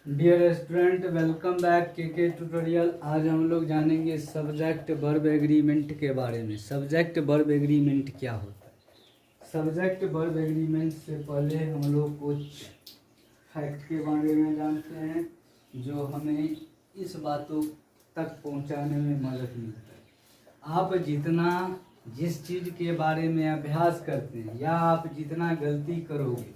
Dear student, welcome back के tutorial. आज हम लोग जानेंगे सब्जेक्ट वर्ब एग्रीमेंट के बारे में। सब्जेक्ट वर्ब एग्रीमेंट क्या होता है। सब्जेक्ट वर्ब एग्रीमेंट से पहले हम लोग कुछ फैक्ट के बारे में जानते हैं जो हमें इस बातों तक पहुंचाने में मदद मिलता है। आप जितना जिस चीज़ के बारे में अभ्यास करते हैं या आप जितना गलती करोगे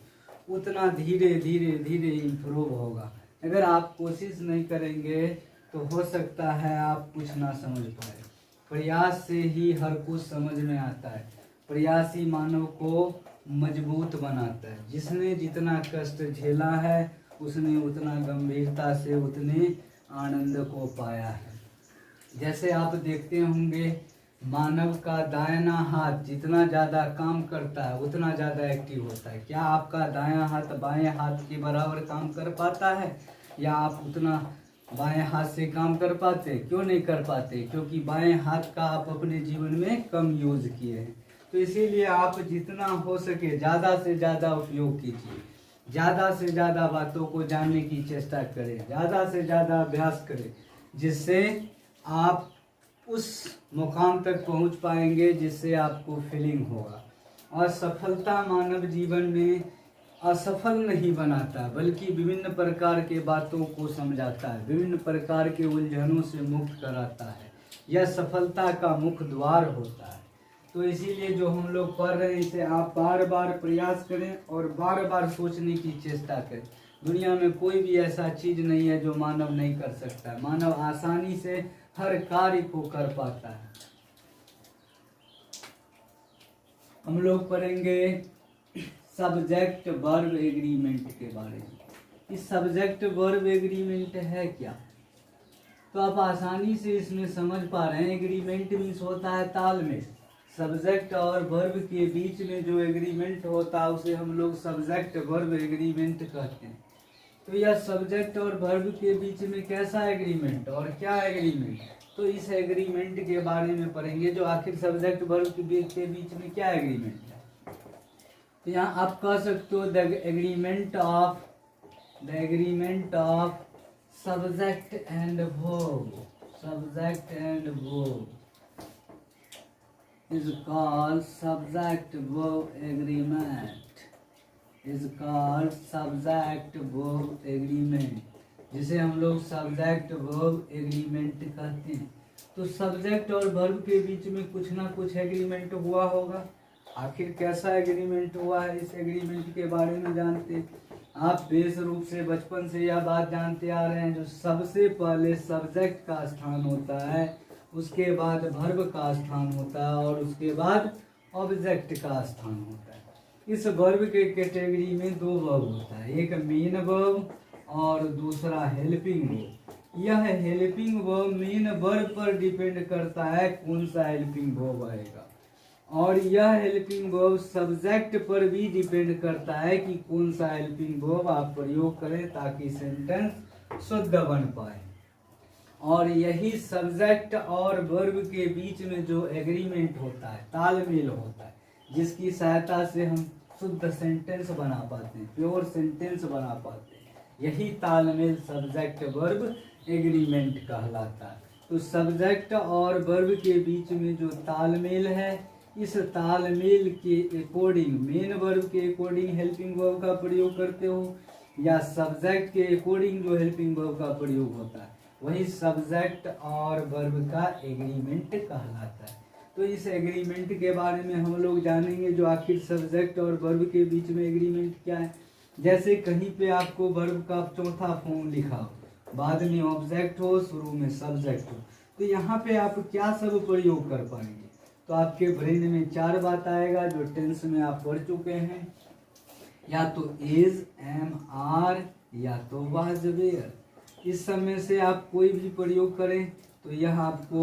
उतना धीरे धीरे धीरे इम्प्रूव होगा। अगर आप कोशिश नहीं करेंगे तो हो सकता है आप कुछ ना समझ पाए। प्रयास से ही हर कुछ समझ में आता है। प्रयास ही मानव को मजबूत बनाता है। जिसने जितना कष्ट झेला है उसने उतना गंभीरता से उतने आनंद को पाया है। जैसे आप देखते होंगे मानव का दाहिना हाथ जितना ज़्यादा काम करता है उतना ज़्यादा एक्टिव होता है। क्या आपका दायां हाथ बाएं हाथ के बराबर काम कर पाता है या आप उतना बाएं हाथ से काम कर पाते? क्यों नहीं कर पाते? क्योंकि बाएं हाथ का आप अपने जीवन में कम यूज किए हैं। तो इसीलिए आप जितना हो सके ज़्यादा से ज़्यादा उपयोग कीजिए, ज़्यादा से ज़्यादा बातों को जानने की चेष्टा करें, ज़्यादा से ज़्यादा अभ्यास करें, जिससे आप उस मुकाम तक पहुंच पाएंगे जिससे आपको फीलिंग होगा। और सफलता मानव जीवन में असफल नहीं बनाता बल्कि विभिन्न प्रकार के बातों को समझाता है, विभिन्न प्रकार के उलझनों से मुक्त कराता है। यह सफलता का मुख्य द्वार होता है। तो इसीलिए जो हम लोग पढ़ रहे हैं इसे आप बार बार प्रयास करें और बार बार सोचने की चेष्टा करें। दुनिया में कोई भी ऐसा चीज़ नहीं है जो मानव नहीं कर सकता। मानव आसानी से हर कार्य को कर पाता है। हम लोग पढ़ेंगे सब्जेक्ट वर्ब एग्रीमेंट के बारे में। इस सब्जेक्ट वर्ब एग्रीमेंट है क्या, तो आप आसानी से इसमें समझ पा रहे हैं। एग्रीमेंट मीन्स होता है तालमेल। सब्जेक्ट और वर्ब के बीच में जो एग्रीमेंट होता है उसे हम लोग सब्जेक्ट वर्ब एग्रीमेंट कहते हैं। तो यह सब्जेक्ट और वर्ब के बीच में कैसा एग्रीमेंट और क्या एग्रीमेंट, तो इस एग्रीमेंट के बारे में पढ़ेंगे। जो आखिर सब्जेक्ट वर्ब के बीच में क्या एग्रीमेंट है। तो यहाँ आप कह सकते हो the agreement of subject and verb, subject and verb is called subject verb agreement, is called subject verb agreement, जिसे हम लोग सब्जेक्ट वर्ब एग्रीमेंट कहते हैं। तो सब्जेक्ट और वर्ब के बीच में कुछ ना कुछ एग्रीमेंट हुआ होगा। आखिर कैसा एग्रीमेंट हुआ है, इस एग्रीमेंट के बारे में जानते हैं। आप बेस रूप से बचपन से यह बात जानते आ रहे हैं, जो सबसे पहले सब्जेक्ट का स्थान होता है, उसके बाद वर्ब का स्थान होता है और उसके बाद ऑब्जेक्ट का स्थान होता है। इस वर्ब के कैटेगरी में दो वर्ब होता है, एक मेन वर्ब और दूसरा हेल्पिंग वर्ब। यह हेल्पिंग वर्ब मेन वर्ब पर डिपेंड करता है कौन सा हेल्पिंग वर्ब आएगा, और यह हेल्पिंग वर्ब सब्जेक्ट पर भी डिपेंड करता है कि कौन सा हेल्पिंग वर्ब आप प्रयोग करें ताकि सेंटेंस शुद्ध बन पाए। और यही सब्जेक्ट और वर्ब के बीच में जो एग्रीमेंट होता है, तालमेल होता है, जिसकी सहायता से हम शुद्ध सेंटेंस बना पाते हैं, प्योर सेंटेंस बना पाते हैं, यही तालमेल सब्जेक्ट वर्ब एग्रीमेंट कहलाता है। तो सब्जेक्ट और वर्ब के बीच में जो तालमेल है, इस तालमेल के अकॉर्डिंग मेन वर्ब के अकॉर्डिंग हेल्पिंग वर्ब का प्रयोग करते हो या सब्जेक्ट के अकॉर्डिंग जो हेल्पिंग वर्ब का प्रयोग होता है, वही सब्जेक्ट और वर्ब का एग्रीमेंट कहलाता है। तो इस एग्रीमेंट के बारे में हम लोग जानेंगे जो आखिर सब्जेक्ट और वर्ब के बीच में एग्रीमेंट क्या है। जैसे कहीं पे आपको वर्ब का चौथा फॉर्म लिखा हो, बाद में ऑब्जेक्ट हो, शुरू में सब्जेक्ट हो, तो यहाँ पे आप क्या सब प्रयोग कर पाएंगे। तो आपके ब्रेन में चार बात आएगा जो टेंस में आप पढ़ चुके हैं, या तो इज, एम, आर, या तो वाज, वेयर। इस समय से आप कोई भी प्रयोग करें तो यह आपको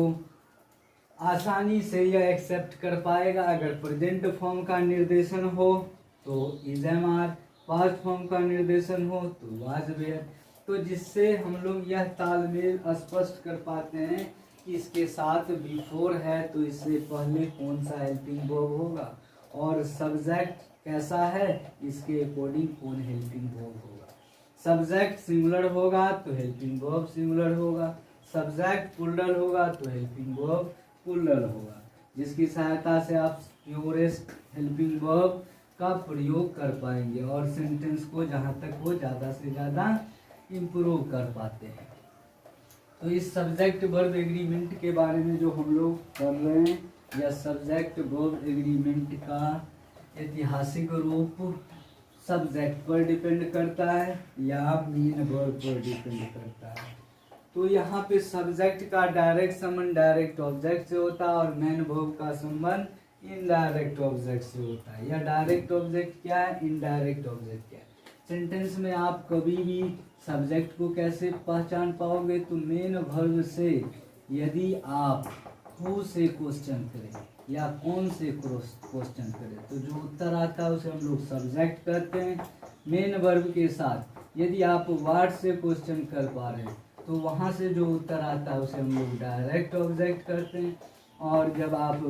आसानी से यह एक्सेप्ट कर पाएगा। अगर प्रेजेंट फॉर्म का निर्देशन हो तो is, am, are, past form का निर्देशन हो तो वाज, वेयर। तो जिससे हम लोग यह तालमेल स्पष्ट कर पाते हैं कि इसके साथ बिफोर है तो इससे पहले कौन सा हेल्पिंग वर्ब होगा, और सब्जेक्ट कैसा है इसके अकॉर्डिंग कौन हेल्पिंग वर्ब होगा। सब्जेक्ट सिंगुलर होगा तो हेल्पिंग वर्ब सिंगुलर होगा, सब्जेक्ट प्लूरल होगा तो हेल्पिंग वर्ब प्लूरल होगा, जिसकी सहायता से आप प्योरेस्ट हेल्पिंग वर्ब का प्रयोग कर पाएंगे और सेंटेंस को जहाँ तक हो ज़्यादा से ज़्यादा इम्प्रूव कर पाते हैं। तो इस सब्जेक्ट वर्ब एग्रीमेंट के बारे में जो हम लोग कर रहे हैं, या सब्जेक्ट वर्ब एग्रीमेंट का ऐतिहासिक रूप सब्जेक्ट पर डिपेंड करता है या मेन वर्ब पर डिपेंड करता है। तो यहाँ पे सब्जेक्ट का डायरेक्ट संबंध डायरेक्ट ऑब्जेक्ट से होता है और मेन वर्ब का संबंध इनडायरेक्ट ऑब्जेक्ट से होता है। या डायरेक्ट ऑब्जेक्ट क्या है, इनडायरेक्ट ऑब्जेक्ट क्या है। सेंटेंस में आप कभी भी सब्जेक्ट को कैसे पहचान पाओगे, तो मेन वर्ब से यदि आप हु से क्वेश्चन करें या कौन से क्वेश्चन करें तो जो उत्तर आता है उसे हम लोग सब्जेक्ट कहते हैं। मेन वर्ब के साथ यदि आप व्हाट से क्वेश्चन कर पा रहे हैं तो वहाँ से जो उत्तर आता है उसे हम लोग डायरेक्ट ऑब्जेक्ट करते हैं। और जब आप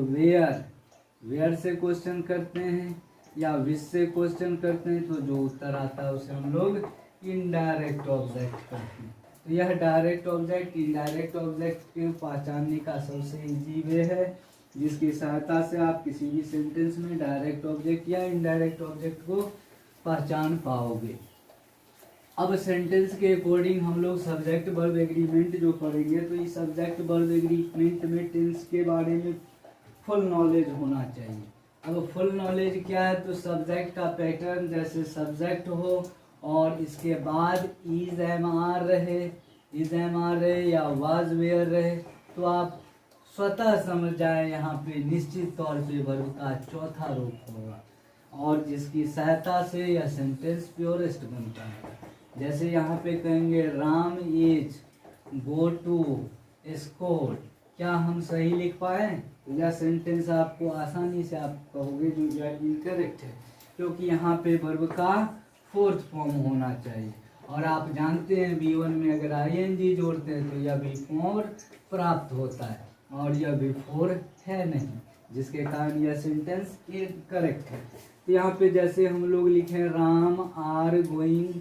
वेयर से क्वेश्चन करते हैं या विच से क्वेश्चन करते हैं तो जो उत्तर आता है उसे हम लोग इनडायरेक्ट ऑब्जेक्ट करते हैं। तो यह डायरेक्ट ऑब्जेक्ट इनडायरेक्ट ऑब्जेक्ट के पहचानने का सबसे इजी वे है, जिसकी सहायता से आप किसी भी सेंटेंस में डायरेक्ट ऑब्जेक्ट या इनडायरेक्ट ऑब्जेक्ट को पहचान पाओगे। अब सेंटेंस के अकॉर्डिंग हम लोग सब्जेक्ट वर्ब एग्रीमेंट जो पढ़ेंगे, तो इस सब्जेक्ट वर्ब एग्रीमेंट में टेंस के बारे में फुल नॉलेज होना चाहिए। अब फुल नॉलेज क्या है, तो सब्जेक्ट का पैटर्न जैसे सब्जेक्ट हो और इसके बाद इज एम आर रहे या वाज वेयर रहे, तो आप स्वतः समझ जाए यहाँ पे निश्चित तौर पे वर्ब का चौथा रूप होगा और जिसकी सहायता से यह सेंटेंस प्योरेस्ट बनता है। जैसे यहाँ पे कहेंगे Ram is go to school, क्या हम सही लिख पाए? यह सेंटेंस आपको आसानी से आप कहोगे जो यह इनकरेक्ट है, क्योंकि यहाँ पे वर्ब का फोर्थ फॉर्म होना चाहिए और आप जानते हैं B1 में अगर ING जोड़ते हैं तो यह B4 प्राप्त होता है और यह B4 है नहीं, जिसके कारण यह सेंटेंस इनकरेक्ट है। तो यहाँ पे जैसे हम लोग लिखें Ram are going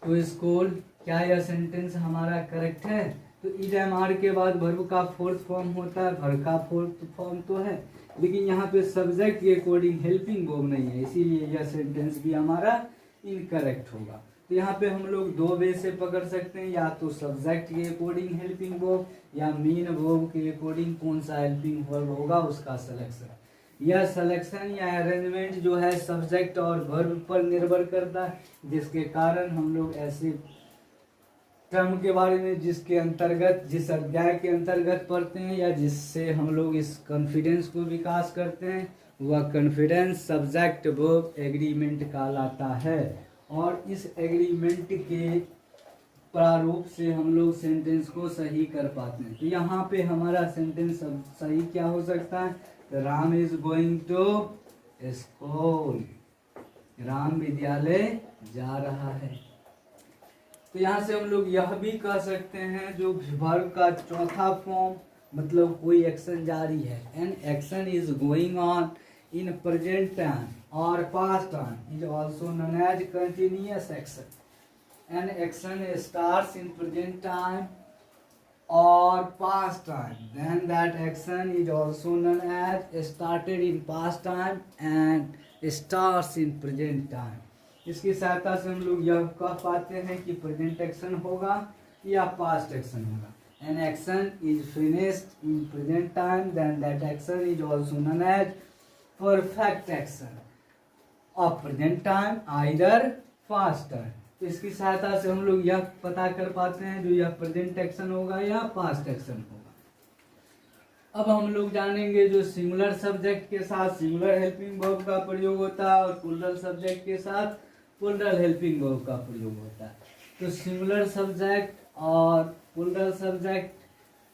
to school, क्या यह सेंटेंस हमारा करेक्ट है? तो इज एम आर के बाद वर्ब का फोर्थ फॉर्म होता है, वर्ब का फोर्थ फॉर्म तो है, लेकिन यहाँ पे सब्जेक्ट के अकॉर्डिंग हेल्पिंग वर्ब नहीं है, इसीलिए यह सेंटेंस भी हमारा इनकरेक्ट होगा। तो यहाँ पे हम लोग दो वे से पकड़ सकते हैं, या तो सब्जेक्ट के अकॉर्डिंग हेल्पिंग वर्ब या मेन वर्ब के अकॉर्डिंग कौन सा हेल्पिंग वर्ब होगा उसका सिलेक्शन। यह सिलेक्शन या अरेंजमेंट जो है सब्जेक्ट और वर्ब पर निर्भर करता है, जिसके कारण हम लोग ऐसे टर्म के बारे में जिसके अंतर्गत जिस अध्याय के अंतर्गत पढ़ते हैं या जिससे हम लोग इस कॉन्फिडेंस को विकास करते हैं, वह कॉन्फिडेंस सब्जेक्ट वर्ब एग्रीमेंट कहलाता है। और इस एग्रीमेंट के प्रारूप से हम लोग सेंटेंस को सही कर पाते हैं। तो यहाँ पे हमारा सेंटेंस सही क्या हो सकता है? Ram is going to school, Ram विद्यालय जा रहा है। तो यहाँ से हम लोग यह भी कह सकते हैं जो वर्ब का चौथा फॉर्म, मतलब कोई एक्शन जारी है, an action is going on in present time और past time is also known as continuous action. An action starts in present time or past time, then that action is also known as started in past time and starts in present time। इसकी सहायता से हम लोग यह कह पाते हैं कि प्रेजेंट एक्शन होगा या पास्ट एक्शन होगा। An action is finished in present time, then that action is also known as perfect action of present time, either past time। तो इसकी सहायता से हम लोग यह पता कर पाते हैं जो यह प्रेजेंट एक्शन होगा या पास्ट एक्शन होगा। अब हम लोग जानेंगे जो सिंगुलर सब्जेक्ट के साथ सिंगुलर हेल्पिंग वर्ब का प्रयोग होता है और प्लूरल सब्जेक्ट के साथ प्लूरल हेल्पिंग वर्ब का प्रयोग होता है। तो सिंगुलर सब्जेक्ट और प्लूरल सब्जेक्ट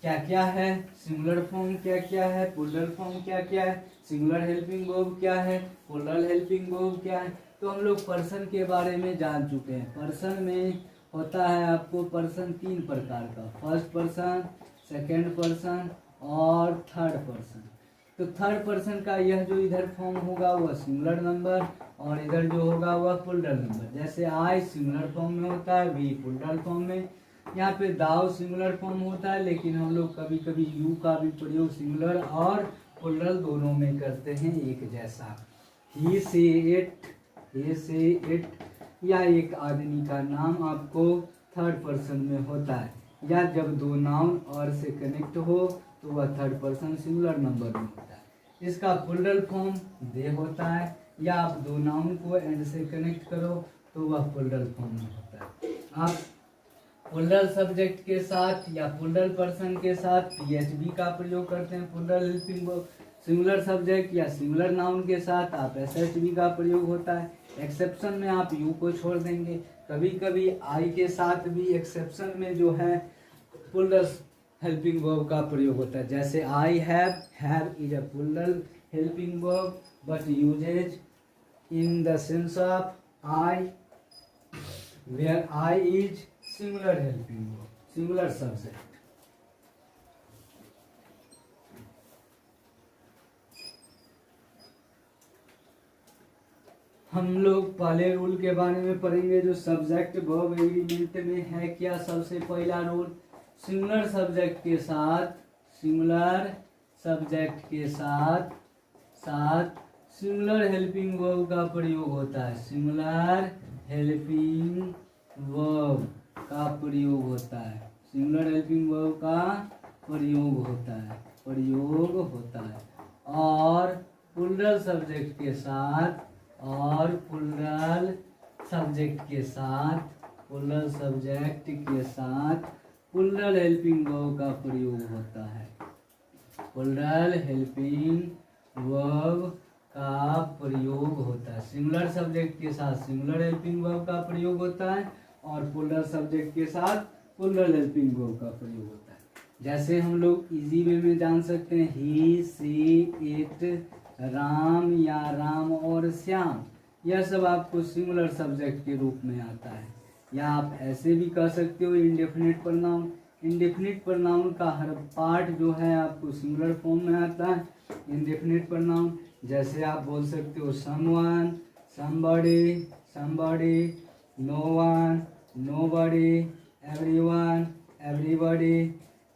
क्या क्या है, सिंगुलर फॉर्म क्या क्या है, प्लूरल फॉर्म क्या क्या है, सिंगुलर हेल्पिंग वर्ब क्या है, प्लूरल हेल्पिंग वर्ब क्या है। तो हम लोग पर्सन के बारे में जान चुके हैं। पर्सन में होता है आपको पर्सन तीन प्रकार का, फर्स्ट पर्सन, सेकंड पर्सन और थर्ड पर्सन। तो थर्ड पर्सन का यह जो इधर फॉर्म होगा वह सिंगुलर नंबर और इधर जो होगा वह प्लूरल नंबर। जैसे आई सिंगुलर फॉर्म में होता है, वी प्लूरल फॉर्म में। यहाँ पे दाव सिंगुलर फॉर्म होता है, लेकिन हम लोग कभी कभी यू का भी प्रयोग सिंगुलर और प्लूरल दोनों में करते हैं एक जैसा। ही से इट या एक आदमी का नाम आपको थर्ड पर्सन में होता है, या जब दो नाउन और से कनेक्ट हो तो वह थर्ड पर्सन सिंगुलर नंबर में होता है। इसका प्लूरल फॉर्म दे होता है, या आप दो नाउन को एंड से कनेक्ट करो तो वह प्लूरल फॉर्म में होता है। आप प्लूरल सब्जेक्ट के साथ या प्लूरल पर्सन के साथ पीएचवी का प्रयोग करते हैं plural helping verb. Singular subject या सिंगुलर नाउन के साथ आप एसएचवी का प्रयोग होता है। एक्सेप्शन में आप यू को छोड़ देंगे। कभी कभी आई के साथ भी एक्सेप्शन में जो है प्लूरल हेल्पिंग वर्ब का प्रयोग होता है। जैसे I have is a plural helping verb but usage in the sense of I, where I is singular helping verb, singular subject. हम लोग पहले रूल के बारे में पढ़ेंगे जो सब्जेक्ट वर्ब एग्रीमेंट में है। क्या सबसे पहला रूल, सिंगुलर सब्जेक्ट के साथ सिंगुलर हेल्पिंग वर्ब का प्रयोग होता है। सिंगुलर हेल्पिंग वर्ब का प्रयोग होता है। सिंगुलर हेल्पिंग वर्ब का प्रयोग होता है। और प्लूरल सब्जेक्ट के साथ प्लूरल हेल्पिंग वर्ब का प्रयोग होता है। प्लूरल हेल्पिंग वर्ब का प्रयोग होता है। सिंगुलर सब्जेक्ट के साथ सिंगुलर हेल्पिंग वर्ब का प्रयोग होता है और प्लूरल सब्जेक्ट के साथ प्लूरल हेल्पिंग वर्ब का प्रयोग होता है। जैसे हम लोग इजी वे में जान सकते हैं, ही सी इट, राम या राम और श्याम, यह सब आपको सिंगुलर सब्जेक्ट के रूप में आता है। या आप ऐसे भी कह सकते हो इंडेफिनिट प्रोनाउन। इंडेफिनिट प्रोनाउन का हर पार्ट जो है आपको सिंगुलर फॉर्म में आता है। इंडेफिनिट प्रोनाउन जैसे आप बोल सकते हो someone, somebody, no one, nobody, everyone, everybody,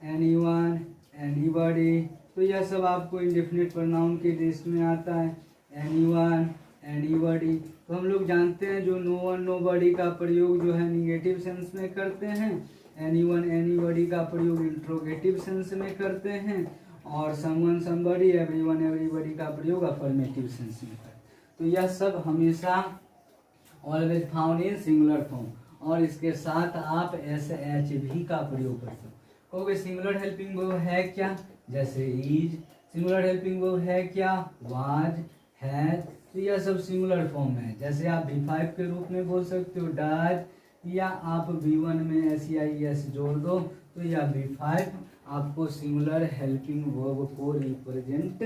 anyone, anybody। तो यह सब आपको इंडेफिनिट प्रोनाउन के लिस्ट में आता है। anyone, anybody। तो हम लोग जानते हैं जो नो वन नोबडी का प्रयोग जो है निगेटिव सेंस में करते हैं, एनीवन एनीबडी का प्रयोग इंट्रोगेटिव सेंस में करते हैं, और समवन समबडी एवरीवन एवरीबडी का प्रयोग अफर्मेटिव सेंस में करते हैं। तो यह सब हमेशा always found in singular form. और इसके साथ आप SH का प्रयोग करते हो। कहोगे सिंगुलर हेल्पिंग वर्ब है क्या, जैसे इज। सिंगुलर हेल्पिंग वर्ब है क्या, वाज, हैज। तो यह सब सिंगुलर फॉर्म है। जैसे आप V5 के रूप में बोल सकते हो डज, या आप V1 में SEIS जोड़ दो तो यह V5 आपको सिंगुलर हेल्पिंग वर्ब को रिप्रेजेंट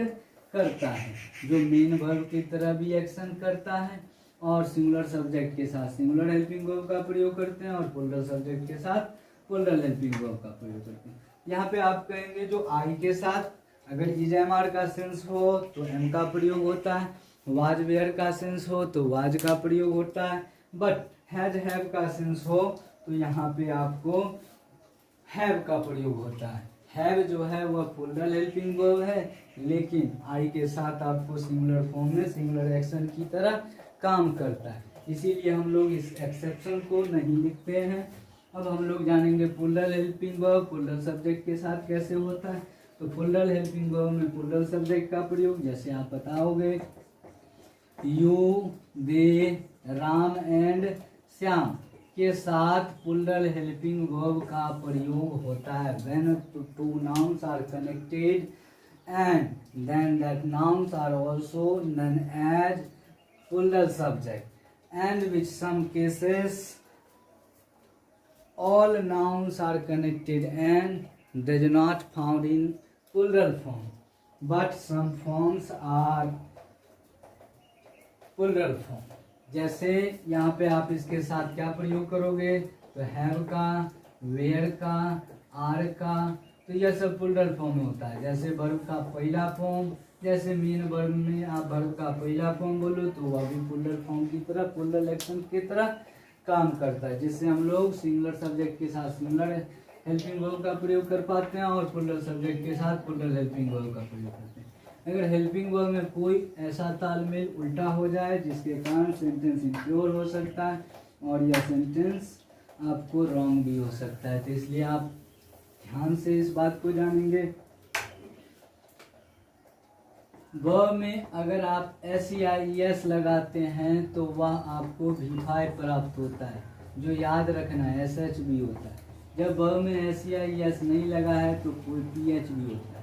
करता है, जो मेन वर्ब की तरह भी एक्शन करता है। और सिंगुलर सब्जेक्ट के साथ सिंगुलर हेल्पिंग वर्ब का प्रयोग करते हैं और प्लूरल सब्जेक्ट के साथ प्लूरल हेल्पिंग वर्ब का प्रयोग करते हैं। यहाँ पे आप कहेंगे जो आई के साथ अगर इज एम आर का सेंस हो तो एम का प्रयोग होता है, वाज वेयर का सेंस हो तो वाज का प्रयोग होता है, बट हैज हैव का सेंस हो तो यहाँ पे आपको हैव का प्रयोग होता है। हैव जो है वह प्लूरल हेल्पिंग वर्ब है, लेकिन आई के साथ आपको सिंगुलर फॉर्म में सिंगुलर एक्शन की तरह काम करता है, इसीलिए हम लोग इस एक्सेप्शन को नहीं लिखते हैं। अब हम लोग जानेंगे plural helping verb plural subject के साथ कैसे होता है। तो प्लूरल हेल्पिंग वर्ब में प्लूरल सब्जेक्ट का प्रयोग जैसे आप बताओगे, you, they, Ram and Shyam के साथ प्लूरल हेल्पिंग वर्ब का प्रयोग होता है। When two nouns are connected and then that nouns are also known as plural subject, and with some cases all nouns are connected and does not found in plural form, but some forms are plural form। जैसे यहाँ पे आप इसके साथ क्या प्रयोग करोगे, तो हैव का, वेयर का, आर का, तो यह सब प्लूरल फॉर्म में होता है। जैसे वर्ब का पहला फॉर्म जैसे मेन वर्ब में आप वर्ब का पहला फॉर्म बोलो तो वह भी प्लूरल फॉर्म की तरह, प्लूरल एक्शन की तरह काम करता है, जिससे हम लोग सिंगुलर सब्जेक्ट के साथ सिंगुलर हेल्पिंग वर्ब का प्रयोग कर पाते हैं और प्लूरल सब्जेक्ट के साथ प्लूरल हेल्पिंग वर्ब का प्रयोग करते हैं। अगर हेल्पिंग वर्ब में कोई ऐसा तालमेल उल्टा हो जाए जिसके कारण सेंटेंस इम्प्योर हो सकता है और यह सेंटेंस आपको रॉन्ग भी हो सकता है, तो इसलिए आप ध्यान से इस बात को जानेंगे। वर्ब में अगर आप SEIES लगाते हैं तो वह आपको V5 प्राप्त होता है, जो याद रखना है SH भी होता है। जब वर्ब में SEIES नहीं लगा है तो कोई PH भी होता है।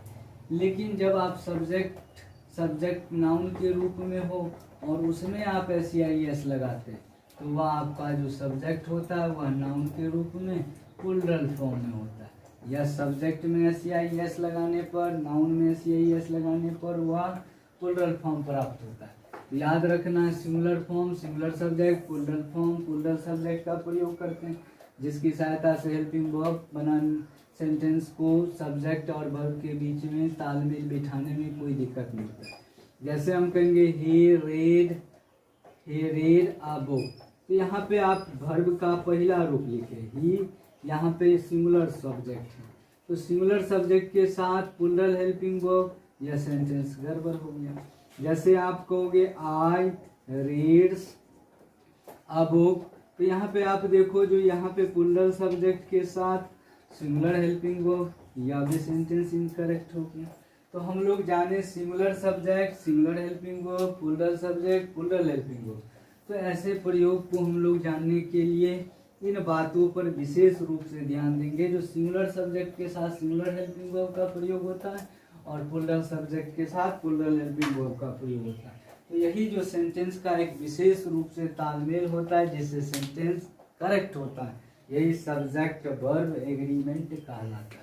लेकिन जब आप सब्जेक्ट नाउन के रूप में हो और उसमें आप SEIES लगाते हैं तो वह आपका जो सब्जेक्ट होता है वह नाउन के रूप में प्लूरल फॉर्म में होता है। या सब्जेक्ट में SEIES लगाने पर, नाउन में SEIES लगाने पर वह प्लूरल फॉर्म प्राप्त होता है। तो याद रखना है singular form, singular subject, plural form, plural subject का प्रयोग करते हैं, जिसकी सहायता से हेल्पिंग वर्ब बनाने सेंटेंस को सब्जेक्ट और वर्ब के बीच में तालमेल बिठाने में कोई दिक्कत नहीं होता। जैसे हम कहेंगे he read a book, तो यहाँ पे आप वर्ब का पहला रूप लिखे ही, यहाँ पे सिंगुलर सब्जेक्ट है तो सिंगुलर सब्जेक्ट के साथ प्लूरल हेल्पिंग वर्ब, यह सेंटेंस गड़बड़ हो गया। जैसे आप कहोगे आई रीड्स अ बुक, तो यहाँ पे आप देखो जो यहाँ पे प्लूरल सब्जेक्ट के साथ सिंगुलर हेल्पिंग वर्ब, यह भी सेंटेंस इनकरेक्ट हो गया। तो हम लोग जाने singular subject, singular helping verb, plural subject, plural helping verb. तो ऐसे प्रयोग को हम लोग जानने के लिए इन बातों पर विशेष रूप से ध्यान देंगे। जो सिंगुलर सब्जेक्ट के साथ सिंगुलर हेल्पिंग वर्ब का प्रयोग होता है और प्लूरल सब्जेक्ट के साथ प्लूरल हेल्पिंग वर्ब का प्रयोग होता है, तो यही जो सेंटेंस का एक विशेष रूप से तालमेल होता है जिससे सेंटेंस करेक्ट होता है, यही सब्जेक्ट वर्ब एग्रीमेंट कहलाता है।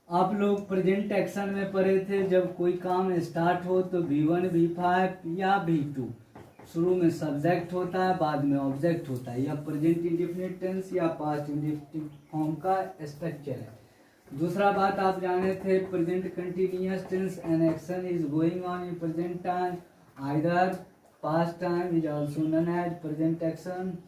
आप लोग प्रेजेंट एक्शन में पढ़े थे, जब कोई काम स्टार्ट हो तो V1 V5 या V2, शुरू में सब्जेक्ट होता है बाद में ऑब्जेक्ट होता है। यह प्रेजेंट इंडेफिनिट टेंस या पास्ट इंडेफिनिट फॉर्म का स्ट्रक्चर है। दूसरा बात आप जाने थे present continuous tense, an action is going on in present time, either past time is also known as present action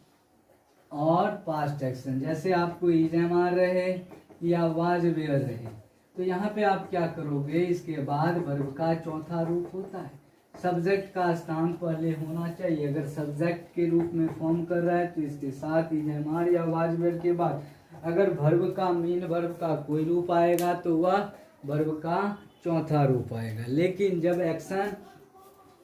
और पास्ट एक्शन। जैसे आपको इज एम आर रहे या वाज वेयर रहे, तो यहाँ पे आप क्या करोगे, इसके बाद वर्ब का चौथा रूप होता है। सब्जेक्ट का स्थान पहले होना चाहिए। अगर सब्जेक्ट के रूप में फॉर्म कर रहा है तो इसके साथ इज एम आर या वाज वेयर के बाद अगर वर्ब का मेन वर्ब का कोई रूप आएगा तो वह वर्ब का चौथा रूप आएगा। लेकिन जब एक्शन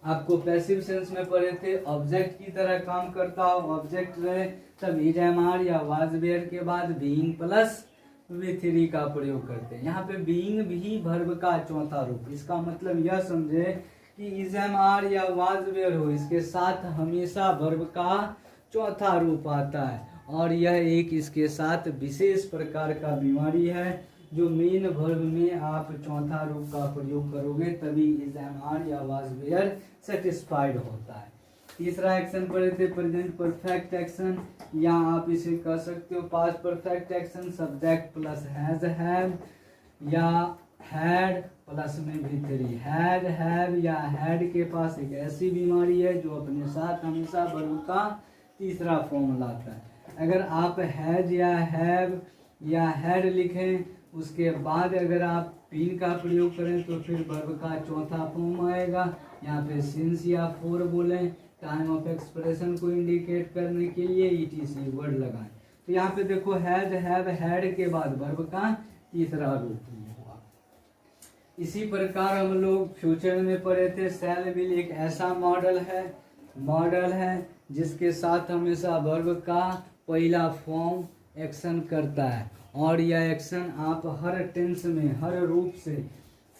आपको पैसिव सेंस में पढ़े थे ऑब्जेक्ट की तरह काम करता हो, ऑब्जेक्ट रहे, तब इज एम आर या वाज वेयर के बाद बीइंग प्लस V3 का प्रयोग करते हैं। यहाँ पे बीइंग भी वर्ब का चौथा रूप, इसका मतलब यह समझे कि इज एम आर या वाज वेयर हो, इसके साथ हमेशा वर्ब का चौथा रूप आता है और यह एक इसके साथ विशेष प्रकार का बीमारी है। जो मेन वर्ब में आप चौथा रूप का प्रयोग करोगे तभी इज एम आर या वाज वेयर सेटिस्फाइड होता है। तीसरा एक्शन पढ़े थे प्रेजेंट परफेक्ट एक्शन, या आप इसे कह सकते हो past perfect action, subject plus has have या हैड प्लस में V3। हैड हैव या हैड के पास एक ऐसी बीमारी है जो अपने साथ हमेशा वर्ब का तीसरा फॉर्म लाता है। अगर आप हैज या हैव या हैड लिखें उसके बाद अगर आप बीन का प्रयोग करें तो फिर वर्ब का चौथा फॉर्म आएगा। यहाँ पे सिंस या फोर बोलें, टाइम ऑफ एक्सप्रेशन को इंडिकेट करने के लिए ETC वर्ड लगाएं। तो यहाँ पे देखो हैज हैव हैड के बाद वर्ब का तीसरा रूप हुआ। इसी प्रकार हम लोग फ्यूचर में पढ़े थे शैल विल एक ऐसा मॉडल है जिसके साथ हमेशा वर्ब का पहला फॉर्म एक्शन करता है और यह एक्शन आप हर टेंस में हर रूप से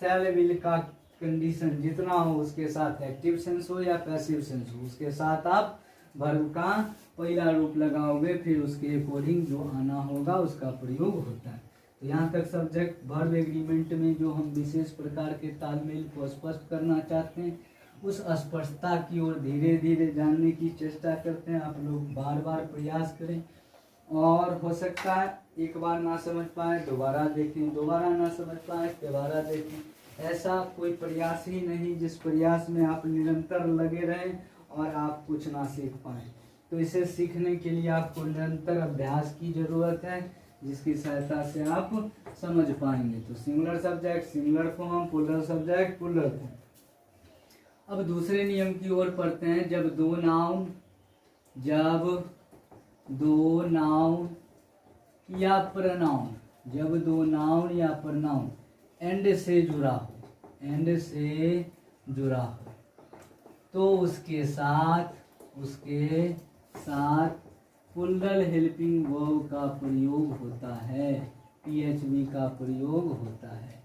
शैल विल का कंडीशन जितना हो उसके साथ एक्टिव सेंस हो या पैसिव सेंस हो उसके साथ आप वर्ब का पहला रूप लगाओगे, फिर उसके अकॉर्डिंग जो आना होगा उसका प्रयोग होता है। तो यहाँ तक सब्जेक्ट वर्ब एग्रीमेंट में जो हम विशेष प्रकार के तालमेल को स्पष्ट करना चाहते हैं उस स्पष्टता की ओर धीरे धीरे जानने की चेष्टा करते हैं। आप लोग बार बार प्रयास करें और हो सकता है एक बार ना समझ पाए दोबारा देखें, दोबारा ना समझ पाए दोबारा देखें। ऐसा कोई प्रयास ही नहीं जिस प्रयास में आप निरंतर लगे रहें और आप कुछ ना सीख पाएँ। तो इसे सीखने के लिए आपको निरंतर अभ्यास की ज़रूरत है, जिसकी सहायता से आप समझ पाएंगे। तो singular subject singular form, plural subject plural form. अब दूसरे नियम की ओर पढ़ते हैं। जब दो नाउन या प्रनाउन, जब दो नाउन या प्रनाउन एंड से जुड़ा हो, तो उसके साथ प्लूरल हेल्पिंग वर्ब का प्रयोग होता है, PHV का प्रयोग होता है।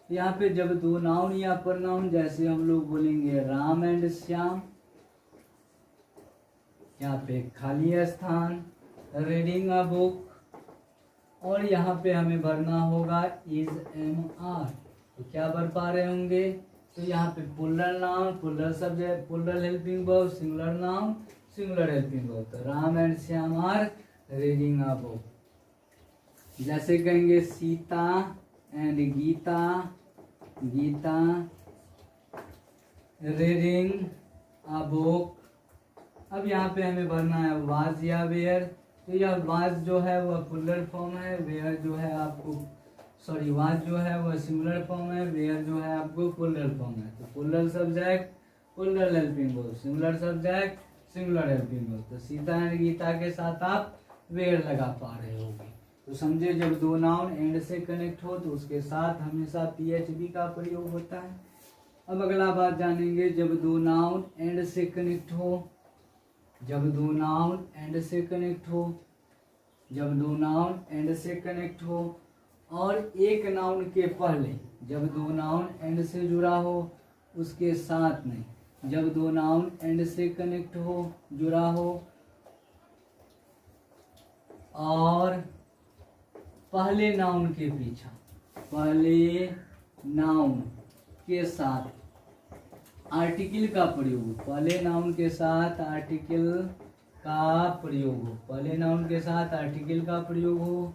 यहाँ पे जब दो नाउन या प्रनाउन, जैसे हम लोग बोलेंगे राम एंड श्याम, यहाँ पे खाली स्थान रीडिंग अ बुक, और यहाँ पे हमें भरना होगा इज MR। तो क्या भर पा रहे होंगे? तो यहाँ पे plural noun, plural subject, plural helping verb, singular noun, singular helping verb. तो Ram and Shyam are reading a book. जैसे कहेंगे Sita and Gita reading a book. अब यहाँ पे हमें भरना है वाज या वेयर। तो यह वाज जो है वह प्लूरल फॉर्म है, वेयर जो है आपको वाज जो है वह सिंगुलर फॉर्म है, वेयर जो है आपको प्लूरल फॉर्म है। तो plural subject plural helping verb, singular subject singular helping verb. तो सीता एंड गीता के साथ आप वेयर लगा पा रहे होंगे। तो समझे, जब दो नाउन एंड से कनेक्ट हो तो उसके साथ हमेशा PHV का प्रयोग होता है। अब अगला बात जानेंगे। जब दो नाउन एंड से कनेक्ट हो, जब दो नाउन एंड से कनेक्ट हो और एक नाउन के पहले, जब दो नाउन एंड से जुड़ा हो उसके साथ नहीं, जब दो नाउन एंड से कनेक्ट हो, जुड़ा हो और पहले नाउन के पीछा, पहले नाउन के साथ आर्टिकल का प्रयोग हो, पहले नाउन के साथ आर्टिकल का प्रयोग हो, पहले नाउन के साथ आर्टिकल का प्रयोग हो,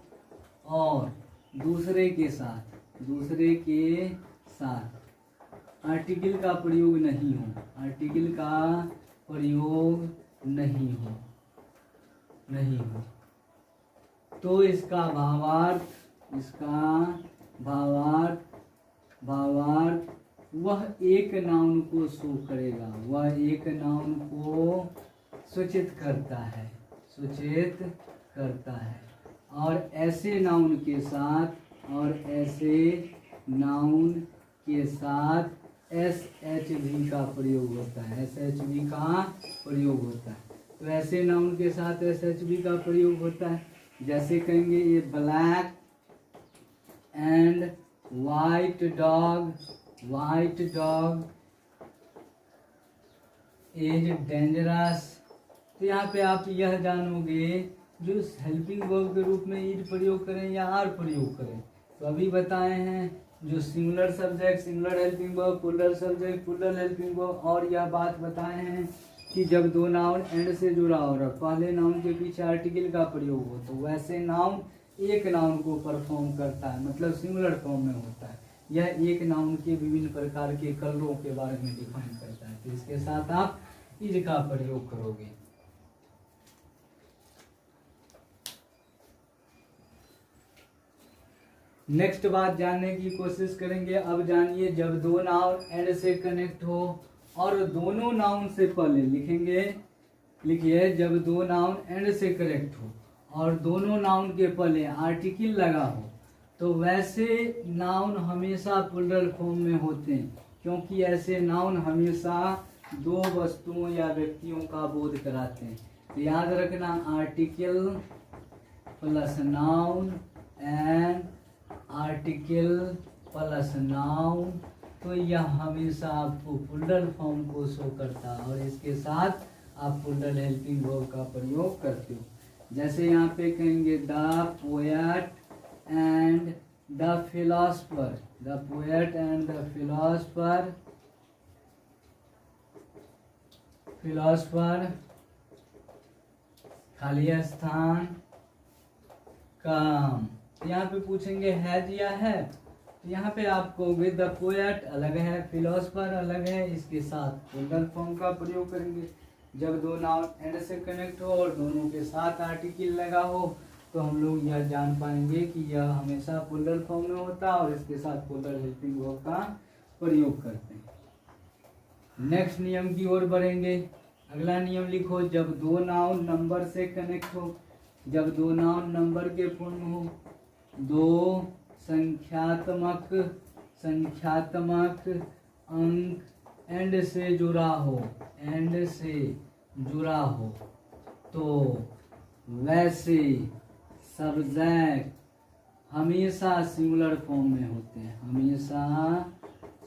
और दूसरे के साथ आर्टिकल का प्रयोग नहीं हो, आर्टिकल का प्रयोग नहीं हो, तो इसका भावार्थ वह एक नाउन को शो करेगा, वह एक नाउन को सूचित करता है, और ऐसे नाउन के साथ SHV का प्रयोग होता है, SHV का प्रयोग होता है। तो ऐसे नाउन के साथ SHV का प्रयोग होता है। जैसे कहेंगे ये black and white dog is dangerous. तो यहाँ पे आप यह जानोगे जो हेल्पिंग वर्ब के रूप में इज प्रयोग करें या आर प्रयोग करें। तो अभी बताए हैं जो singular subject singular helping verb, plural subject plural helping verb, और यह बात बताए हैं कि जब दो नाउन एंड से जुड़ा हो और पहले नाउन के पीछे आर्टिकल का प्रयोग हो तो वैसे नाउन एक नाउन को परफॉर्म करता है, मतलब सिंगुलर फॉर्म में होता है। यह एक नाउन के विभिन्न प्रकार के कलरों के बारे में डिफाइन करता है। तो इसके साथ आप इज का प्रयोग करोगे। नेक्स्ट बात जानने की कोशिश करेंगे। अब जानिए, जब दो नाउन एंड से कनेक्ट हो और दोनों नाउन से पहले लिखिए जब दो नाउन एंड से कनेक्ट हो और दोनों नाउन के पहले आर्टिकल लगा हो तो वैसे नाउन हमेशा प्लूरल फॉर्म में होते हैं, क्योंकि ऐसे नाउन हमेशा दो वस्तुओं या व्यक्तियों का बोध कराते हैं। तो याद रखना, article plus noun and article plus noun, तो यह हमेशा आपको प्लूरल फॉर्म को शो करता है और इसके साथ आप प्लूरल हेल्पिंग वर्ब का प्रयोग करते हो। जैसे यहाँ पे कहेंगे the poet and the philosopher, the poet and the philosopher खाली स्थान काम। यहाँ पे पूछेंगे हैज या है, तो यहाँ पे आप कहोगे द पोएट अलग है, फिलोसफर अलग है, इसके साथ प्लूरल फॉर्म का प्रयोग करेंगे। जब दो नाउन एंड से कनेक्ट हो और दोनों के साथ आर्टिकल लगा हो तो हम लोग यह जान पाएंगे कि यह हमेशा प्लूरल फॉर्म में होता है और इसके साथ प्लूरल हेल्पिंग वर्ब का प्रयोग करते हैं। नेक्स्ट नियम की ओर बढ़ेंगे। अगला नियम लिखो, जब दो नाउन नंबर से कनेक्ट हो, जब दो नाउन नंबर के पूर्ण हो, दो संख्यात्मक अंक एंड से जुड़ा हो, एंड से जुड़ा हो, तो वैसे सब्जेक्ट हमेशा सिंगुलर फॉर्म में होते हैं, हमेशा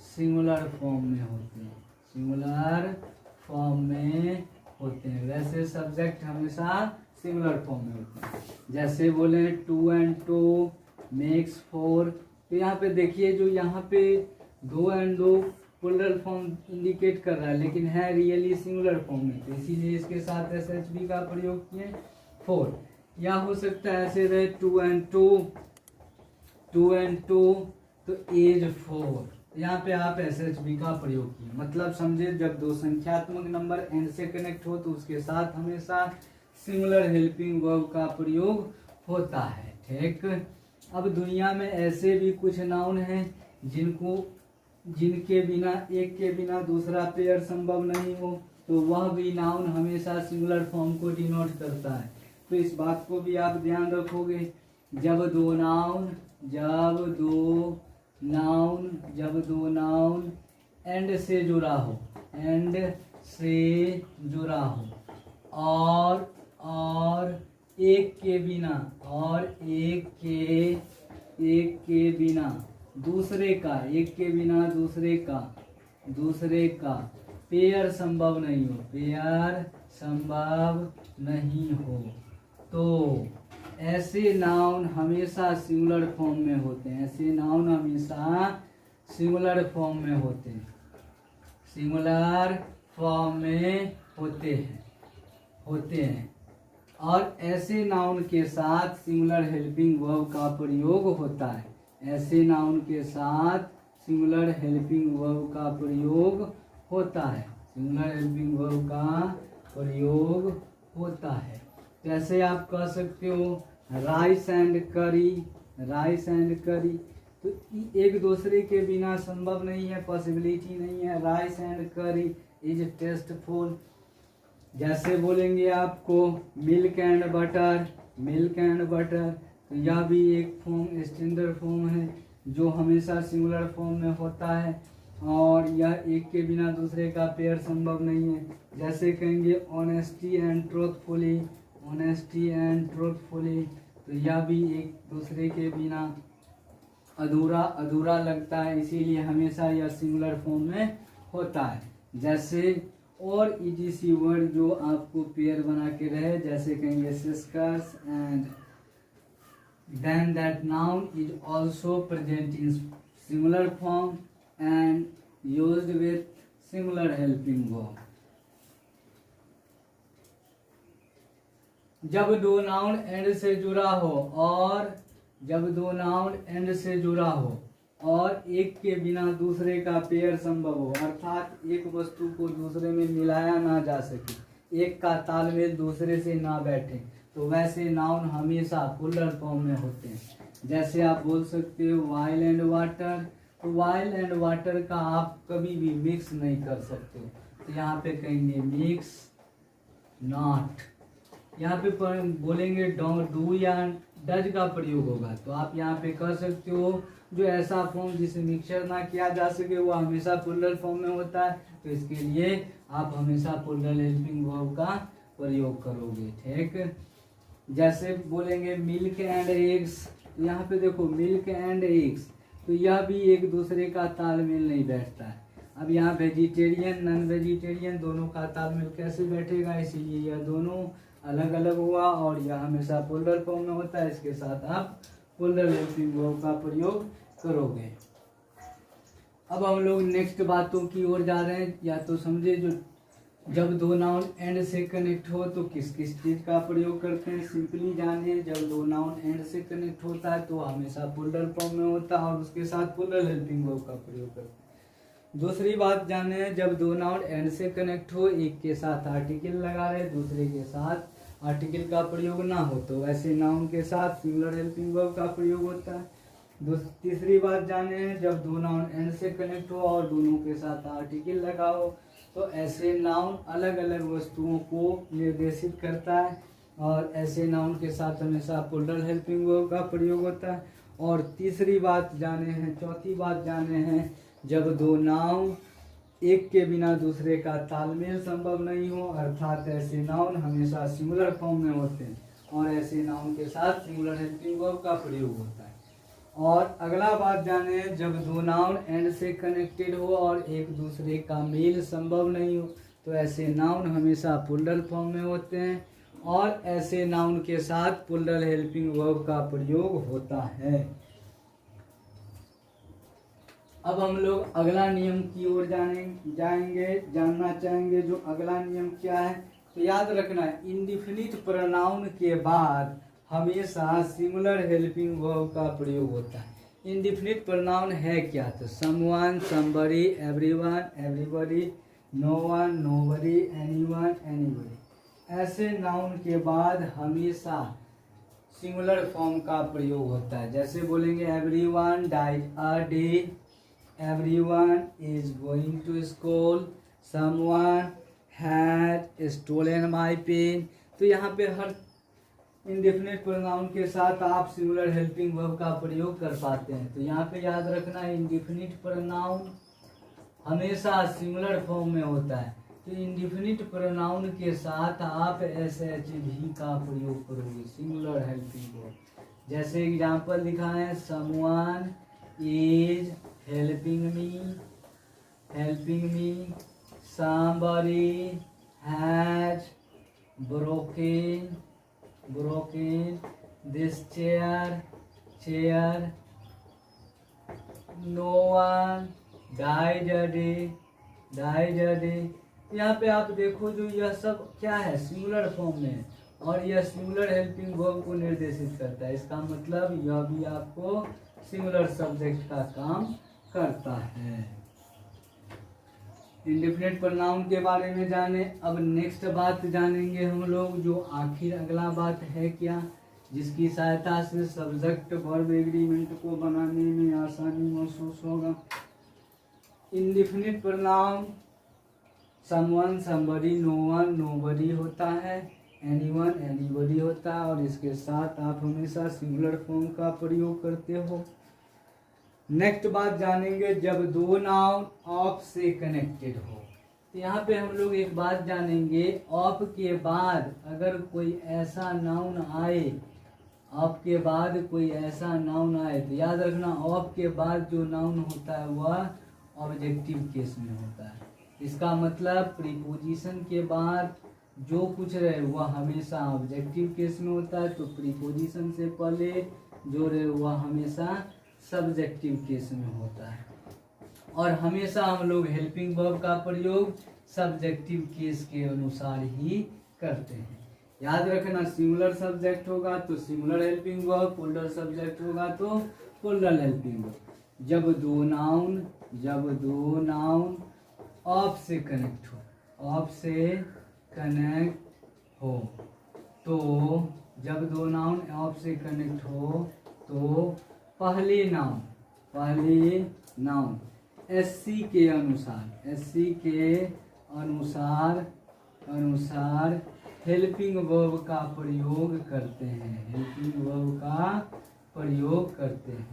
सिंगुलर फॉर्म में होते हैं, सिंगुलर फॉर्म में होते हैं। वैसे सब्जेक्ट हमेशा सिंगुलर फॉर्म में होते हैं। जैसे बोले 2 and 2 मेक्स 4, तो यहाँ पे देखिए जो यहाँ पे 2 and 2 प्लूरल फॉर्म इंडिकेट कर रहा है लेकिन है रियली सिंगुलर फॉर्म में, तो इसीलिए इसके साथ SHV का प्रयोग किए 4। या हो सकता है ऐसे रहे 2 and 2 तो एज 4, यहाँ पे आप SHV का प्रयोग किए। मतलब समझे, जब दो संख्यात्मक नंबर एंड से कनेक्ट हो तो उसके साथ हमेशा सिंगुलर हेल्पिंग वर्ब का प्रयोग होता है। ठीक, अब दुनिया में ऐसे भी कुछ नाउन हैं जिनके बिना एक के बिना दूसरा पेयर संभव नहीं हो, तो वह भी नाउन हमेशा सिंगुलर फॉर्म को डिनोट करता है। तो इस बात को भी आप ध्यान रखोगे। जब दो नाउन एंड से जुड़ा हो, और एक के बिना दूसरे का पेयर संभव नहीं हो, तो ऐसे नाउन हमेशा सिंगुलर फॉर्म में होते हैं, सिंगुलर फॉर्म में होते हैं। और ऐसे नाउन के साथ सिंगुलर हेल्पिंग वर्ब का प्रयोग होता है, ऐसे नाउन के साथ सिंगुलर हेल्पिंग वर्ब का प्रयोग होता है, सिंगुलर हेल्पिंग वर्ब का प्रयोग होता है। जैसे आप कह सकते हो राइस एंड करी, तो एक दूसरे के बिना संभव नहीं है, पॉसिबिलिटी नहीं है। राइस एंड करी इज टेस्टफुल। जैसे बोलेंगे आपको मिल्क एंड बटर, तो यह भी एक फॉर्म स्टैंडर्ड फॉर्म है जो हमेशा सिंगुलर फॉर्म में होता है और यह एक के बिना दूसरे का पेयर संभव नहीं है। जैसे कहेंगे ऑनेस्टी एंड ट्रूथफुली, तो यह भी एक दूसरे के बिना अधूरा लगता है, इसीलिए हमेशा यह सिंगुलर फॉर्म में होता है। जैसे और इजी सी वर्ड जो आपको पेयर बना के रहे, जैसे कहेंगे sisters and then that noun is also present in singular form and used with singular helping verb। जब दो नाउन एंड से जुड़ा हो और एक के बिना दूसरे का पेयर संभव हो, अर्थात एक वस्तु को दूसरे में मिलाया ना जा सके, एक का तालमेल दूसरे से ना बैठे, तो वैसे नाउन हमेशा प्लूरल फॉर्म में होते हैं। जैसे आप बोल सकते हो वाइल एंड वाटर, तो वाइल एंड वाटर का आप कभी भी मिक्स नहीं कर सकते, तो यहाँ पे कहेंगे मिक्स नॉट। यहाँ पे बोलेंगे डू या डज का प्रयोग होगा, तो आप यहाँ पे कर सकते हो जो ऐसा फॉर्म जिसे मिक्सचर ना किया जा सके वो हमेशा प्लूरल फॉर्म में होता है, तो इसके लिए आप हमेशा प्लूरल हेल्पिंग वर्ब का प्रयोग करोगे। ठीक, जैसे बोलेंगे मिल्क एंड एग्स, तो यहाँ पे देखो मिल्क एंड एग्स, तो यह भी एक दूसरे का तालमेल नहीं बैठता है। अब यहाँ वेजिटेरियन नॉन वेजिटेरियन दोनों का तालमेल कैसे बैठेगा, इसीलिए यह दोनों अलग अलग हुआ और यह हमेशा प्लूरल फॉर्म में होता है, इसके साथ आप प्लूरल हेल्पिंग वर्ब का प्रयोग करोगे। अब हम लोग नेक्स्ट बातों की ओर जा रहे हैं। या तो समझे जो जब दो नाउन एंड से कनेक्ट हो तो किस किस चीज का प्रयोग करते हैं, सिंपली जानिए। जब दो नाउन एंड से कनेक्ट होता है तो हमेशा प्लूरल फॉर्म में होता है और उसके साथ प्लूरल हेल्पिंग वर्ब का प्रयोग करते हैं। दूसरी बात जाने, जब दो नाउन एंड से कनेक्ट हो, एक के साथ आर्टिकल लगा रहे दूसरे के साथ आर्टिकल का प्रयोग ना हो, तो ऐसे नाउन के साथ सिंगुलर हेल्पिंग वर्ब का प्रयोग होता है। तीसरी बात जाने, जब दो नाउन एंड से कनेक्ट हो और दोनों के साथ आर्टिकल लगा हो, तो ऐसे नाउन अलग अलग वस्तुओं को निर्देशित करता है और ऐसे नाउन के साथ हमेशा प्लूरल हेल्पिंग वर्ब का प्रयोग होता है। और तीसरी बात जाने हैं, चौथी बात जाने हैं, जब दो नाउन एक के बिना दूसरे का तालमेल संभव नहीं हो, अर्थात ऐसे नाउन हमेशा सिंगुलर फॉर्म में होते हैं और ऐसे नाउन के साथ सिंगुलर हेल्पिंग वर्ब का प्रयोग होता है। और अगला बात जाने, जब दो नाउन एंड से कनेक्टेड हो और एक दूसरे का मेल संभव नहीं हो, तो ऐसे नाउन हमेशा प्लूरल फॉर्म में होते हैं और ऐसे नाउन के साथ प्लूरल हेल्पिंग वर्ब का प्रयोग होता है। अब हम लोग अगला नियम की ओर जानना चाहेंगे। जो अगला नियम क्या है, तो याद रखना, इंडिफिनिट प्रोनाउन के बाद हमेशा सिंगुलर हेल्पिंग वर्ब का प्रयोग होता है। इंडिफिनिट प्रोनाउन है क्या, तो someone, somebody, everyone, everybody, known, nobody, anyone, anybody. ऐसे नाउन के बाद हमेशा सिंगुलर फॉर्म का प्रयोग होता है। जैसे बोलेंगे everyone died a day, everyone is going to school, someone had stolen my pen. तो यहाँ पे हर इंडेफिनिट प्रोनाउन के साथ आप सिंगुलर हेल्पिंग वर्ब का प्रयोग कर पाते हैं। तो यहाँ पे याद रखना, इंडेफिनिट प्रोनाउन हमेशा सिंगुलर फॉर्म में होता है। तो इंडेफिनिट प्रोनाउन के साथ आप SH भी का प्रयोग करोगे, सिंगुलर हेल्पिंग वर्ब। जैसे एग्जांपल दिखाएं, someone is helping me, somebody has broken this chair, no one died a day। यहाँ पे आप देखो, जो यह सब क्या है, सिंगुलर फॉर्म में, और यह सिंगुलर हेल्पिंग वर्ब को निर्देशित करता है। इसका मतलब यह भी आपको सिंगुलर सब्जेक्ट का काम करता है। इंडेफिनिट प्रोनाउन के बारे में जाने। अब नेक्स्ट बात जानेंगे हम लोग, जो आखिर अगला बात है क्या, जिसकी सहायता से सब्जेक्ट वर्ब एग्रीमेंट को बनाने में आसानी महसूस होगा। Indefinite pronoun someone, somebody, known, nobody होता है, एनीवन, एनीबडी होता है और इसके साथ आप हमेशा सिंगुलर फॉर्म का प्रयोग करते हो। नेक्स्ट बात जानेंगे, जब दो नाउन ऑफ से कनेक्टेड हो। तो यहाँ पे हम लोग एक बात जानेंगे, ऑफ के बाद अगर कोई ऐसा नाउन आए, ऑफ के बाद कोई ऐसा नाउन आए, तो याद रखना ऑफ के बाद जो नाउन होता है वह ऑब्जेक्टिव केस में होता है। इसका मतलब प्रीपोजिशन के बाद जो कुछ रहे वह हमेशा ऑब्जेक्टिव केस में होता है, तो प्रीपोजिशन से पहले जो रहे वह हमेशा सब्जेक्टिव केस में होता है। और हमेशा हम लोग हेल्पिंग वर्ब का प्रयोग सब्जेक्टिव केस के अनुसार ही करते हैं। याद रखना, सिंगुलर सब्जेक्ट होगा तो singular helping verb, plural subject होगा तो प्लूरल हेल्पिंग वर्ब। जब दो नाउन ऑफ से कनेक्ट हो, तो जब दो नाउन ऑफ से कनेक्ट हो तो पहले नाउन SC के अनुसार हेल्पिंग वर्ब का प्रयोग करते हैं।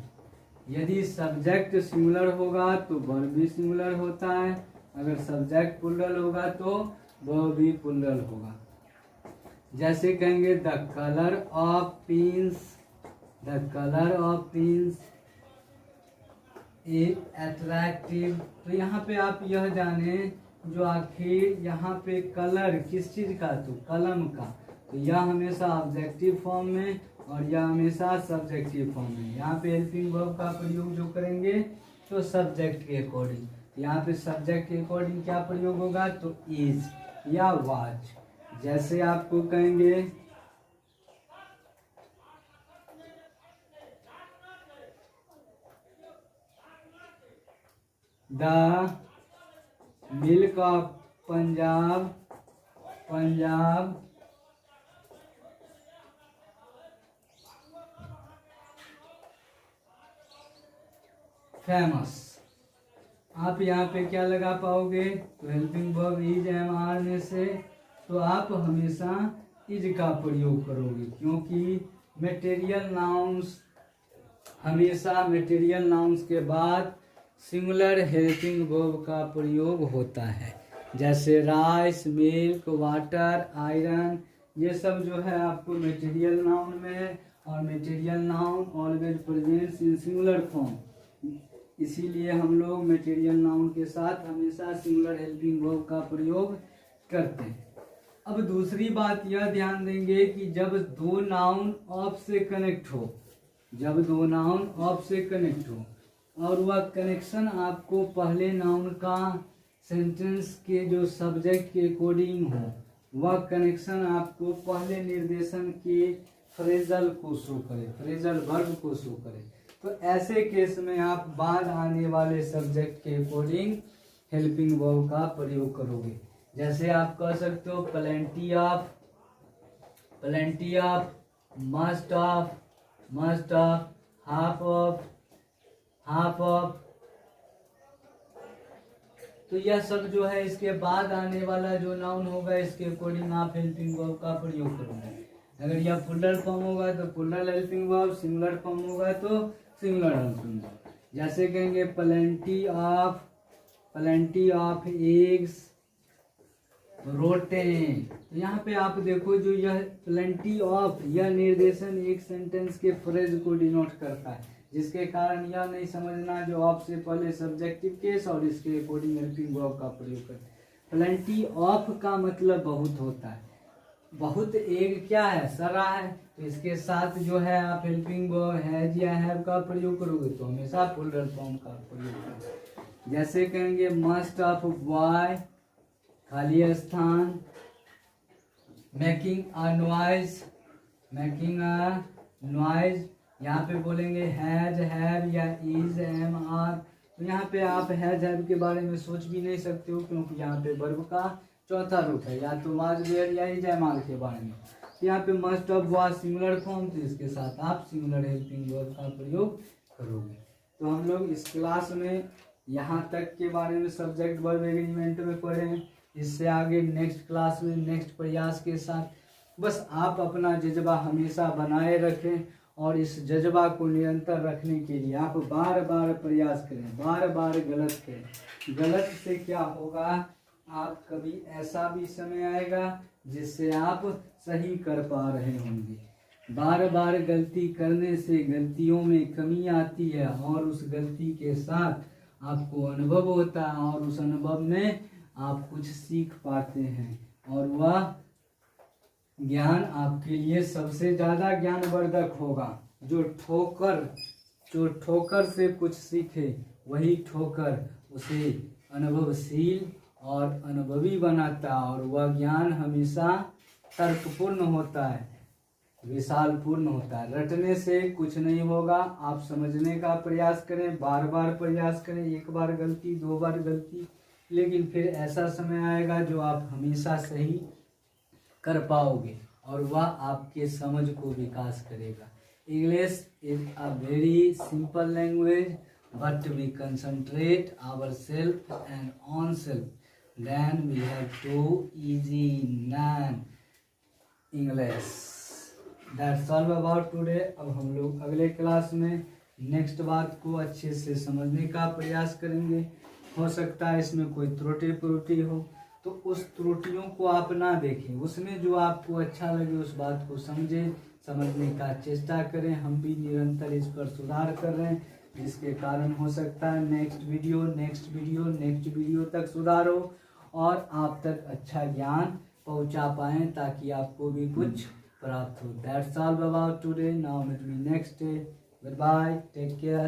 यदि सब्जेक्ट सिंगुलर होगा तो वर्ब भी सिंगुलर होता है, अगर सब्जेक्ट प्लूरल होगा तो वर्ब भी प्लूरल होगा। जैसे कहेंगे the colour of pens is attractive. तो यहाँ पे आप यह जाने, जो आखिर यहाँ पे कलर किस चीज का, तो कलम का, तो यह हमेशा ऑब्जेक्टिव फॉर्म में और यह हमेशा सब्जेक्टिव फॉर्म में। यहाँ पे हेल्पिंग वर्ब का प्रयोग जो करेंगे तो सब्जेक्ट के अकॉर्डिंग, यहाँ पे सब्जेक्ट के अकॉर्डिंग क्या प्रयोग होगा, तो इज। या वॉच। जैसे आपको कहेंगे the milk of Punjab famous. आप यहाँ पे क्या लगा पाओगे? तो helping verb is am are में से तो आप हमेशा इज का प्रयोग करोगे, क्योंकि मटेरियल नाउन्स हमेशा मटेरियल नाउन्स के बाद सिंगुलर हेल्पिंग वर्ब का प्रयोग होता है। जैसे राइस, मिल्क, वाटर, आयरन, ये सब जो है आपको मटेरियल नाउन में है, और मटेरियल नाउन ऑलवेज प्रेजेंट्स इन सिंगुलर फॉर्म। इसीलिए हम लोग मटेरियल नाउन के साथ हमेशा सिंगुलर हेल्पिंग वर्ब का प्रयोग करते हैं। अब दूसरी बात यह ध्यान देंगे कि जब दो नाउन ऑफ से कनेक्ट हो, जब दो नाउन ऑफ से कनेक्ट हो और वह कनेक्शन आपको पहले नाउन का सेंटेंस के जो सब्जेक्ट के अकॉर्डिंग हो, वह कनेक्शन आपको पहले निर्देशन के फ्रेजल को शो करे, फ्रेजल वर्ब को शो करे, तो ऐसे केस में आप बाद आने वाले सब्जेक्ट के अकॉर्डिंग हेल्पिंग वर्ब का प्रयोग करोगे। जैसे आप कह सकते हो plenty of, must of, half of. तो यह सब जो है इसके बाद आने वाला जो नाउन होगा इसके अकॉर्डिंग आप हेल्पिंग वर्ब का प्रयोग करोगे। अगर यह प्लूरल फॉर्म होगा तो plural helping verb, singular form होगा तो सिंगुलर हेल्पिंग वर्ब। जैसे कहेंगे प्लेंटी ऑफ एग्स रोटेन। तो यहाँ पे आप देखो जो यह प्लेंटी ऑफ, यह निर्देशन एक सेंटेंस के फ्रेज को डिनोट करता है, जिसके कारण यह नहीं समझना जो ऑफ से पहले सब्जेक्टिव केस और इसके अकॉर्डिंग हेल्पिंग वर्ब का प्रयोग करते हैं। प्लेंटी ऑफ का मतलब बहुत होता है, बहुत एग क्या है? सरा है, तो इसके साथ जो है आप हेल्पिंग वर्ब हैज या हैव का प्रयोग करोगे तो हमेशा प्लूरल फॉर्म का प्रयोग करोगे। जैसे कहेंगे मस्ट ऑफ बॉय, खाली स्थान, मेकिंग अ नॉइज, यहाँ पे बोलेंगे हैज, हैव या इज, एम, आर। तो यहाँ पे आप हैज, हैव के बारे में सोच भी नहीं सकते हो, क्योंकि यहाँ पे वर्ब का चौथा रूप है, या तो वाज, वेयर या इज, एम, आर के बारे में। तो यहाँ पे must of was singular form, तो इसके साथ आप सिंगुलर हेल्पिंग वर्ब का प्रयोग करोगे। तो हम लोग इस क्लास में यहाँ तक के बारे में सब्जेक्ट वर्ब एग्रीमेंट में पढ़े हैं। इससे आगे नेक्स्ट क्लास में नेक्स्ट प्रयास के साथ बस आप अपना जज्बा हमेशा बनाए रखें, और इस जज्बा को निरंतर रखने के लिए आप बार बार प्रयास करें, बार बार गलत करें। गलत से क्या होगा, आप कभी ऐसा भी समय आएगा जिससे आप सही कर पा रहे होंगे। बार बार गलती करने से गलतियों में कमी आती है, और उस गलती के साथ आपको अनुभव होता है, और उस अनुभव में आप कुछ सीख पाते हैं, और वह ज्ञान आपके लिए सबसे ज्यादा ज्ञानवर्धक होगा। जो ठोकर से कुछ सीखे, वही ठोकर उसे अनुभवशील और अनुभवी बनाता है, और वह ज्ञान हमेशा तर्कपूर्ण होता है, विशालपूर्ण होता है। रटने से कुछ नहीं होगा, आप समझने का प्रयास करें, बार बार प्रयास करें, एक बार गलती, दो बार गलती, लेकिन फिर ऐसा समय आएगा जो आप हमेशा सही कर पाओगे, और वह आपके समझ को विकास करेगा। English is a very simple language, but we concentrate our self and on self, then we have to easy learn English. That's all about today. अब हम लोग अगले क्लास में नेक्स्ट बात को अच्छे से समझने का प्रयास करेंगे। हो सकता है इसमें कोई त्रुटि हो, तो उस त्रुटियों को आप ना देखें, उसमें जो आपको अच्छा लगे उस बात को समझें, समझने का चेष्टा करें। हम भी निरंतर इस पर सुधार कर रहे हैं, जिसके कारण हो सकता है नेक्स्ट वीडियो तक सुधार हो और आप तक अच्छा ज्ञान पहुंचा पाएं, ताकि आपको भी कुछ प्राप्त हो। That's all about today. Now meet me next day. Good bye, take care.